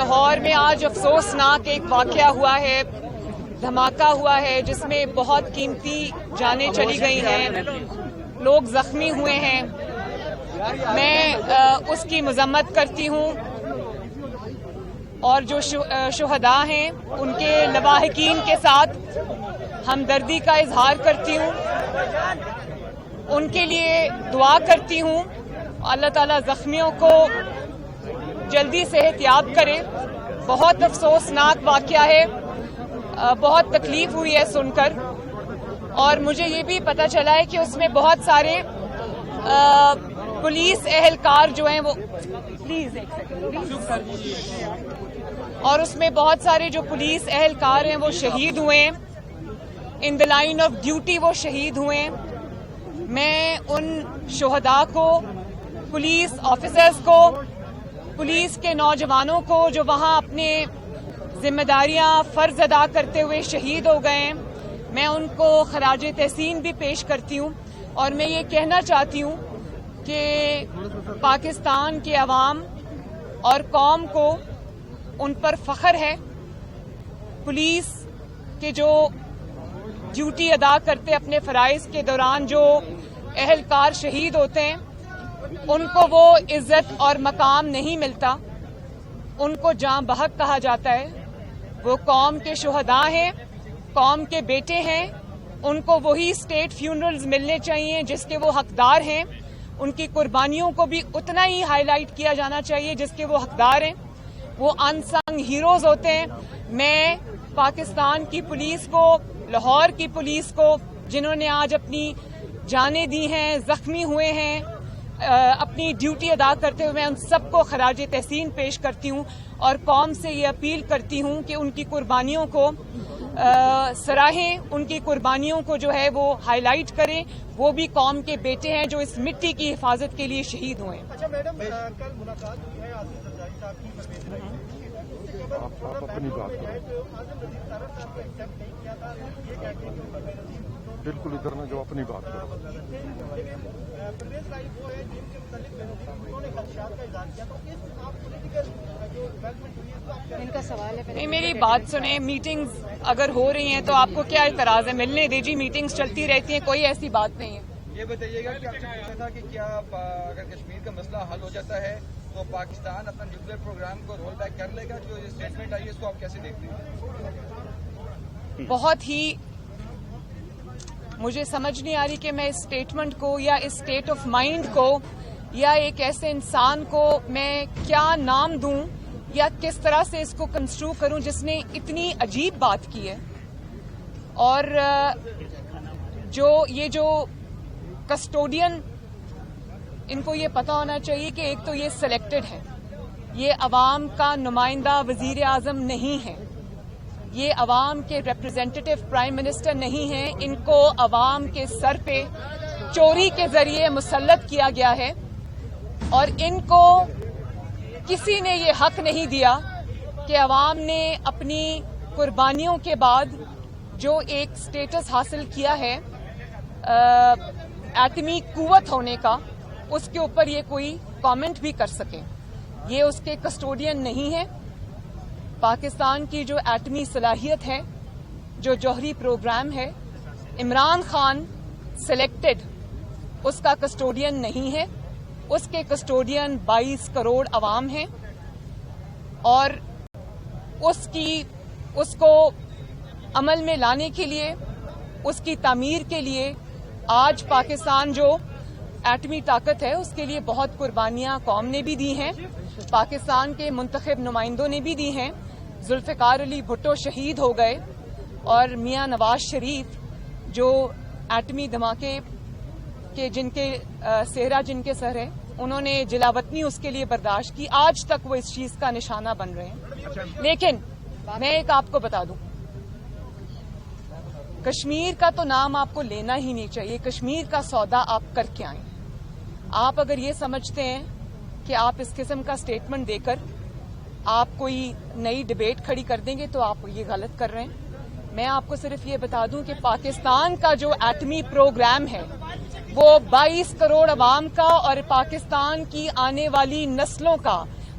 لاہور میں آج افسوسناک ایک واقعہ ہوا ہے، دھماکہ ہوا ہے جس میں بہت قیمتی جانیں چلی گئی ہیں، لوگ زخمی ہوئے ہیں۔ میں اس کی مذمت کرتی ہوں اور جو شہداء ہیں ان کے لواحقین کے ساتھ ہمدردی کا اظہار کرتی ہوں، ان کے لیے دعا کرتی ہوں، اللہ تعالیٰ زخمیوں کو جلدی صحت یاب کرے۔ بہت افسوسناک واقعہ ہے، بہت تکلیف ہوئی ہے سن کر، اور مجھے یہ بھی پتہ چلا ہے کہ اس میں بہت سارے پولیس اہلکار جو ہیں وہ اور اس میں بہت سارے جو پولیس اہلکار ہیں وہ شہید ہوئے ہیں، ان دی لائن آف ڈیوٹی وہ شہید ہوئے ہیں۔ میں ان شہداء کو، پولیس آفیسرز کو، پولیس کے نوجوانوں کو جو وہاں اپنے ذمہ داریاں فرض ادا کرتے ہوئے شہید ہو گئے ہیں، میں ان کو خراج تحسین بھی پیش کرتی ہوں، اور میں یہ کہنا چاہتی ہوں کہ پاکستان کے عوام اور قوم کو ان پر فخر ہے۔ پولیس کے جو ڈیوٹی ادا کرتے اپنے فرائض کے دوران جو اہلکار شہید ہوتے ہیں، ان کو وہ عزت اور مقام نہیں ملتا، ان کو جاں بحق کہا جاتا ہے۔ وہ قوم کے شہداء ہیں، قوم کے بیٹے ہیں، ان کو وہی اسٹیٹ فیونرلز ملنے چاہیے جس کے وہ حقدار ہیں، ان کی قربانیوں کو بھی اتنا ہی ہائی لائٹ کیا جانا چاہیے جس کے وہ حقدار ہیں۔ وہ انسنگ ہیروز ہوتے ہیں۔ میں پاکستان کی پولیس کو، لاہور کی پولیس کو، جنہوں نے آج اپنی جانیں دی ہیں، زخمی ہوئے ہیں، اپنی ڈیوٹی ادا کرتے ہوئے، میں ان سب کو خراج تحسین پیش کرتی ہوں، اور قوم سے یہ اپیل کرتی ہوں کہ ان کی قربانیوں کو سراہیں، ان کی قربانیوں کو جو ہے وہ ہائی لائٹ کریں۔ وہ بھی قوم کے بیٹے ہیں جو اس مٹی کی حفاظت کے لیے شہید ہوئے ہیں۔ اچھا میڈم، کل ملاقات ہوئی ہے عاصم زرداری صاحب کی پرویز لائی سے، آپ اپنی بات بالکل ادھر میں جو اپنی بات کرو۔ پرویز لائی وہ ہے جن کے متعلق انہوں نے خدشات کا اظہار کیا، تو اس آپ پولیٹیکل جو ڈیولپمنٹ ہوئی ہے تو آپ ان کا سوال ہے۔ نہیں، میری بات سنیں، میٹنگز اگر ہو رہی ہیں تو آپ کو کیا اعتراض ہے؟ ملنے دیجیے، میٹنگز چلتی رہتی ہیں، کوئی ایسی بات نہیں ہے۔ یہ بتائیے گا کہ آپ سے پوچھا تھا کہ کیا اگر کشمیر کا مسئلہ حل ہو جاتا ہے تو پاکستان اپنا نیوکلیر پروگرام کو رول بیک کر لے گا؟ جو یہ اسٹیٹمنٹ آئی ہے اس کو آپ کیسے دیکھتے ہیں؟ بہت ہی مجھے سمجھ نہیں آ رہی کہ میں اس اسٹیٹمنٹ کو یا اس اسٹیٹ آف مائنڈ کو یا ایک ایسے انسان کو میں کیا نام دوں یا کس طرح سے اس کو کنسٹرو کروں جس نے اتنی عجیب بات کی ہے۔ اور جو کسٹوڈین، ان کو یہ پتا ہونا چاہیے کہ ایک تو یہ سلیکٹڈ ہے، یہ عوام کا نمائندہ وزیر اعظم نہیں ہے، یہ عوام کے ریپرزینٹیٹو پرائم منسٹر نہیں ہیں، ان کو عوام کے سر پہ چوری کے ذریعے مسلط کیا گیا ہے، اور ان کو کسی نے یہ حق نہیں دیا کہ عوام نے اپنی قربانیوں کے بعد جو ایک سٹیٹس حاصل کیا ہے ایٹمی قوت ہونے کا، اس کے اوپر یہ کوئی کامنٹ بھی کر سکیں۔ یہ اس کے کسٹوڈین نہیں ہے۔ پاکستان کی جو ایٹمی صلاحیت ہے، جو جوہری پروگرام ہے، عمران خان سلیکٹڈ اس کا کسٹوڈین نہیں ہے، اس کے کسٹوڈین 22 کروڑ عوام ہیں، اور اس کو عمل میں لانے کے لیے، اس کی تعمیر کے لیے آج پاکستان جو ایٹمی طاقت ہے اس کے لیے بہت قربانیاں قوم نے بھی دی ہیں، پاکستان کے منتخب نمائندوں نے بھی دی ہیں۔ ذوالفقار علی بھٹو شہید ہو گئے، اور میاں نواز شریف جو ایٹمی دھماکے کے جن کے صحرا جن کے سر ہے، انہوں نے جلاوطنی اس کے لیے برداشت کی، آج تک وہ اس چیز کا نشانہ بن رہے ہیں۔ لیکن میں ایک آپ کو بتا دوں، کشمیر کا تو نام آپ کو لینا ہی نہیں چاہیے، کشمیر کا سودا آپ کر کے آئیں۔ آپ اگر یہ سمجھتے ہیں کہ آپ اس قسم کا سٹیٹمنٹ دے کر آپ کوئی نئی ڈبیٹ کھڑی کر دیں گے تو آپ یہ غلط کر رہے ہیں۔ میں آپ کو صرف یہ بتا دوں کہ پاکستان کا جو ایٹمی پروگرام ہے وہ 22 کروڑ عوام کا اور پاکستان کی آنے والی نسلوں کا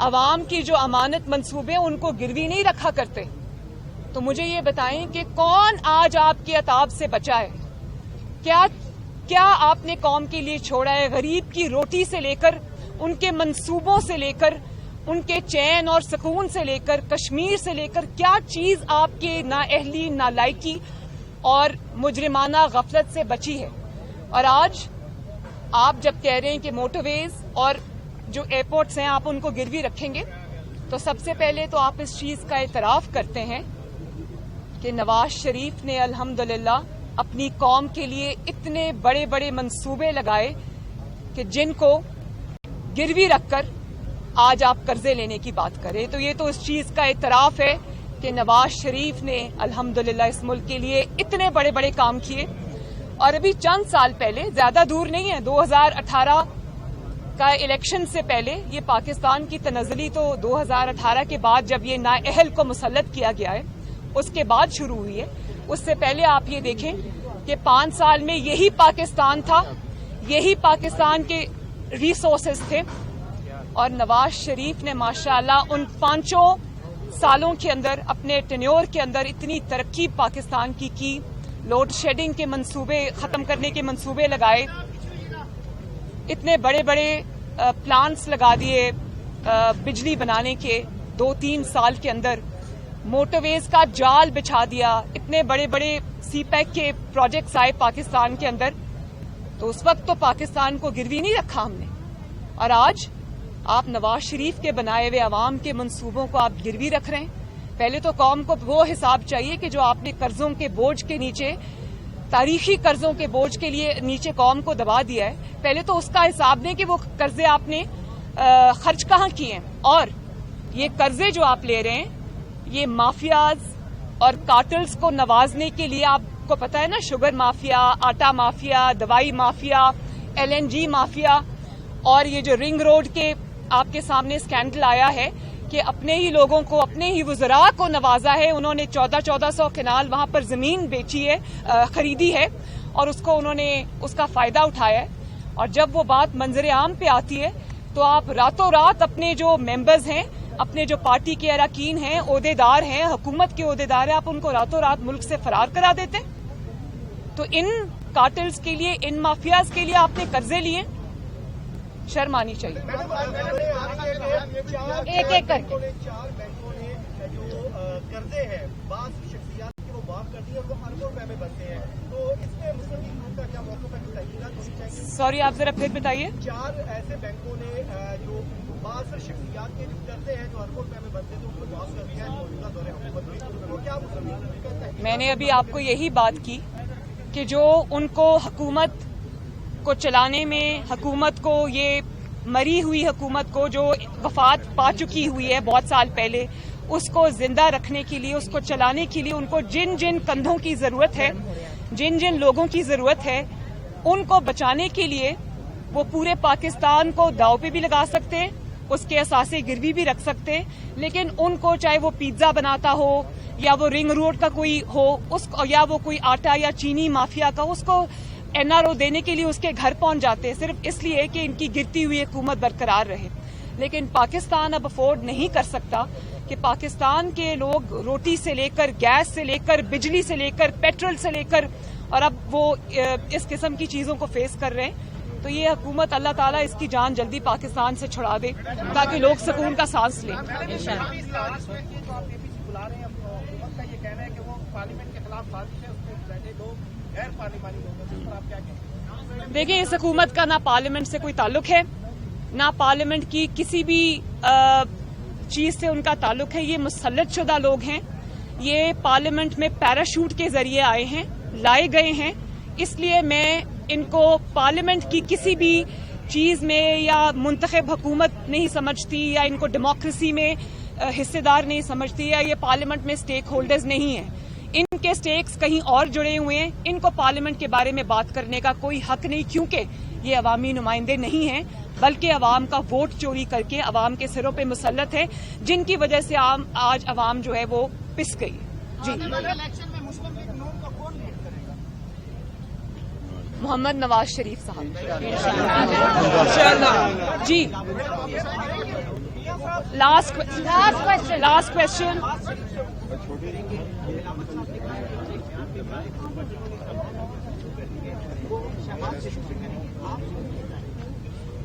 عوام کی جو امانت منصوبے ان کو گروی نہیں رکھا کرتے. تو مجھے یہ بتائیں کہ کون آج آپ کے عطاب سے بچا ہے؟ کیا آپ نے قوم کے لیے چھوڑا ہے؟ غریب کی روٹی سے لے کر، ان کے منصوبوں سے لے کر، ان کے چین اور سکون سے لے کر، کشمیر سے لے کر، کیا چیز آپ کے نااہلی، نالائکی اور مجرمانہ غفلت سے بچی ہے؟ اور آج آپ جب کہہ رہے ہیں کہ موٹر ویز اور جو ایئرپورٹس ہیں آپ ان کو گروی رکھیں گے، تو سب سے پہلے تو آپ اس چیز کا اعتراف کرتے ہیں کہ نواز شریف نے الحمدللہ اپنی قوم کے لیے اتنے بڑے بڑے منصوبے لگائے کہ جن کو گروی رکھ کر آج آپ قرضے لینے کی بات کریں. تو یہ تو اس چیز کا اعتراف ہے کہ نواز شریف نے الحمدللہ اس ملک کے لیے اتنے بڑے بڑے کام کیے. اور ابھی چند سال پہلے، زیادہ دور نہیں ہے، 2018 کا الیکشن سے پہلے، یہ پاکستان کی تنزلی تو 2018 کے بعد جب یہ نااہل کو مسلط کیا گیا ہے اس کے بعد شروع ہوئی ہے. اس سے پہلے آپ یہ دیکھیں کہ 5 سال میں یہی پاکستان تھا، یہی پاکستان کے ریسورسز تھے، اور نواز شریف نے ماشاءاللہ ان 5 سالوں کے اندر، اپنے ٹینیور کے اندر اتنی ترقی پاکستان کی لوڈ شیڈنگ کے منصوبے ختم کرنے کے منصوبے لگائے، اتنے بڑے بڑے پلانٹس لگا دیے بجلی بنانے کے 2-3 سال کے اندر، موٹر ویز کا جال بچھا دیا، اتنے بڑے بڑے سی پیک کے پروجیکٹس آئے پاکستان کے اندر. تو اس وقت تو پاکستان کو گروی نہیں رکھا ہم نے، اور آج آپ نواز شریف کے بنائے ہوئے عوام کے منصوبوں کو آپ گروی رکھ رہے ہیں. پہلے تو قوم کو وہ حساب چاہیے کہ جو آپ نے قرضوں کے بوجھ کے نیچے، تاریخی قرضوں کے بوجھ کے لیے نیچے قوم کو دبا دیا ہے، پہلے تو اس کا حساب دیں کہ وہ قرضے آپ نے خرچ کہاں کیے ہیں. اور یہ قرضے جو آپ لے رہے ہیں یہ مافیاز اور کارٹلز کو نوازنے کے لیے، آپ کو پتا ہے نا، شوگر مافیا، آٹا مافیا، دوائی مافیا، LNG مافیا، اور یہ جو رنگ روڈ کے آپ کے سامنے اسکینڈل آیا ہے کہ اپنے ہی لوگوں کو، اپنے ہی وزراء کو نوازا ہے. انہوں نے 1400 کنال وہاں پر زمین بیچی ہے، خریدی ہے، اور اس کو انہوں نے اس کا فائدہ اٹھایا ہے. اور جب وہ بات منظر عام پہ آتی ہے تو آپ راتوں رات اپنے جو ممبرز ہیں، اپنے جو پارٹی کے اراکین ہیں، عہدیدار ہیں، حکومت کے عہدیدار ہیں، آپ ان کو راتوں رات ملک سے فرار کرا دیتے ہیں. تو ان کارٹلز کے لیے، ان مافیاز کے لیے آپ نے قرضے لیے، شرم آنی چاہیے. ایک ایک کر کے 4 بینکوں نے جو قرضے ہیں بعض شخصیات کے وہ معاف کر دیے اور وہ اربوں روپے میں بنتے ہیں. تو اس میں مسلم لیگ کا کیا موقف ہے؟ کچھ تحقیقات ہونی چاہیے. سوری، آپ ذرا پھر بتائیے. 4 ایسے بینکوں نے جو بعض شخصیات کے قرضے ہیں جو اربوں روپے میں بنتے ہیں ان کو معاف کر دیا ہے موجودہ دور حکومت میں. تو کیا مسلم لیگ کا تحقیق؟ میں نے ابھی آپ کو یہی بات کی کہ جو ان کو حکومت کو چلانے میں، حکومت کو، یہ مری ہوئی حکومت کو جو وفات پا چکی ہوئی ہے بہت سال پہلے، اس کو زندہ رکھنے کے لیے، اس کو چلانے کے لیے ان کو جن جن کندھوں کی ضرورت ہے، جن جن لوگوں کی ضرورت ہے، ان کو بچانے کے لیے وہ پورے پاکستان کو داؤ پہ بھی لگا سکتے ہیں، اس کے اثاثے گروی بھی رکھ سکتے ہیں. لیکن ان کو چاہے وہ پیزا بناتا ہو یا وہ رنگ روڈ کا کوئی ہو، یا وہ کوئی آٹا یا چینی مافیا کا، اس کو NRO دینے کے لیے اس کے گھر پہنچ جاتے ہیں، صرف اس لیے کہ ان کی گرتی ہوئی حکومت برقرار رہے. لیکن پاکستان اب افورڈ نہیں کر سکتا کہ پاکستان کے لوگ روٹی سے لے کر، گیس سے لے کر، بجلی سے لے کر، پیٹرول سے لے کر، اور اب وہ اس قسم کی چیزوں کو فیس کر رہے ہیں. تو یہ حکومت، اللہ تعالیٰ اس کی جان جلدی پاکستان سے چھڑا دے تاکہ لوگ سکون کا سانس لیں. بلا رہے ہیں حکومت کا یہ کہنا ہے کہ وہ پارلیمنٹ کے خلاف سازش ہے، اس میں بیٹھے لوگ غیر پارلیمانی لوگ ہیں. اس پر آپ کیا کہیں گے؟ دیکھیں، اس حکومت کا نہ پارلیمنٹ سے کوئی تعلق ہے، نہ پارلیمنٹ کی کسی بھی چیز سے ان کا تعلق ہے. یہ مسلط شدہ لوگ ہیں، یہ پارلیمنٹ میں پیراشوٹ کے ذریعے آئے ہیں، لائے گئے ہیں. اس لیے میں ان کو پارلیمنٹ کی کسی بھی چیز میں یا منتخب حکومت نہیں سمجھتی، یا ان کو ڈیموکریسی میں حصے دار نہیں سمجھتی، یا یہ پارلیمنٹ میں سٹیک ہولڈرز نہیں ہیں. ان کے سٹیکس کہیں اور جڑے ہوئے ہیں. ان کو پارلیمنٹ کے بارے میں بات کرنے کا کوئی حق نہیں، کیونکہ یہ عوامی نمائندے نہیں ہیں، بلکہ عوام کا ووٹ چوری کر کے عوام کے سروں پہ مسلط ہے، جن کی وجہ سے آج عوام جو ہے وہ پس گئی. جی، محمد نواز شریف صاحب. جی Last question.